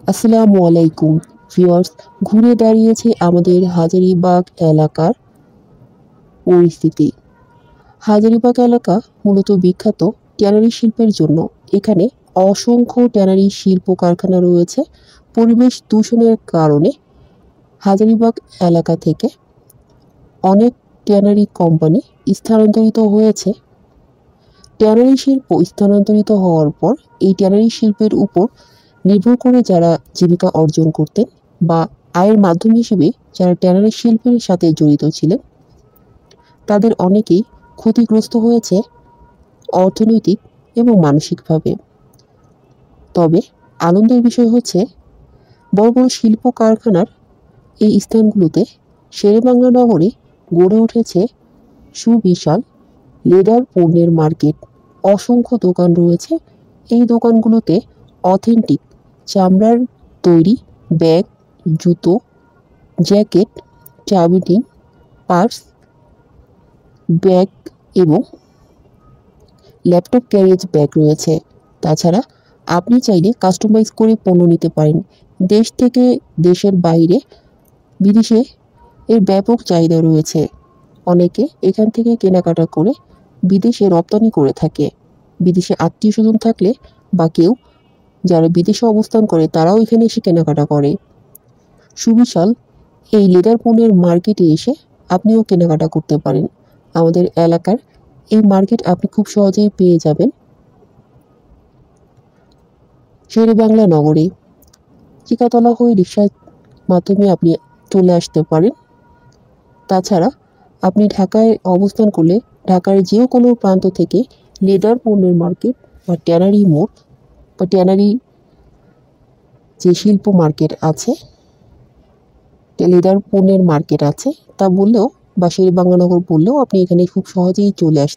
আসসালামু আলাইকুম ভিউয়ার্স। ঘুরে দাঁড়িয়েছে আমাদের হাজারীবাগ এলাকার পরিস্থিতি। হাজারীবাগ এলাকা মূলত বিখ্যাত ট্যানারি শিল্পের জন্য। এখানে অসংখ্য ট্যানারি শিল্প কারখানা রয়েছে। পরিবেশ দূষণের কারণে হাজারীবাগ এলাকা থেকে অনেক ট্যানারি কোম্পানি স্থানান্তরিত হয়েছে। ট্যানারি শিল্প স্থানান্তরিত হওয়ার পর এই ট্যানারি শিল্পের উপর নির্ভর করে যারা জীবিকা অর্জন করতেন বা আয়ের মাধ্যম হিসেবে যারা ট্যানারি শিল্পের সাথে জড়িত ছিলেন, তাদের অনেকেই ক্ষতিগ্রস্ত হয়েছে অর্থনৈতিক এবং মানসিকভাবে। তবে আনন্দের বিষয় হচ্ছে, বড় বড় শিল্প কারখানার এই স্থানগুলোতে শেরেবাংলা নগরে গড়ে উঠেছে সুবিশাল লেদার পণ্যের মার্কেট। অসংখ্য দোকান রয়েছে। এই দোকানগুলোতে অথেন্টিক চামড়ার তৈরি ব্যাগ, জুতো, জ্যাকেট, চাবিটি, পার্স, ব্যাগ এবং ল্যাপটপ ক্যারিয়েজ ব্যাগ রয়েছে। তাছাড়া আপনি চাইলে কাস্টমাইজ করে পণ্য নিতে পারেন। দেশ থেকে দেশের বাইরে বিদেশে এর ব্যাপক চাহিদা রয়েছে। অনেকে এখান থেকে কেনাকাটা করে বিদেশে রপ্তানি করে থাকে। বিদেশে আত্মীয় স্বজন থাকলে বা কেউ যারা বিদেশে অবস্থান করে তারাও এখানে এসে কেনাকাটা করে। সুবিশাল এই লেদার পণ্যের মার্কেটে এসে আপনিও কেনাকাটা করতে পারেন। আমাদের এলাকার এই মার্কেট আপনি খুব সহজেই পেয়ে যাবেন শেরেবাংলা নগরে। চিকাতলা হয়ে রিক্সার মাধ্যমে আপনি চলে আসতে পারেন। তাছাড়া আপনি ঢাকায় অবস্থান করলে ঢাকার যে কোনো প্রান্ত থেকে লেদার পণ্যের মার্কেট বা ট্যানারি মোড় বা ট্যানারি যে শিল্প মার্কেট আছে, লেদার পণ্যের মার্কেট আছে, তা বললেও বা শেরেবাংলা নগর বললেও আপনি এখানে খুব সহজেই চলে আসতে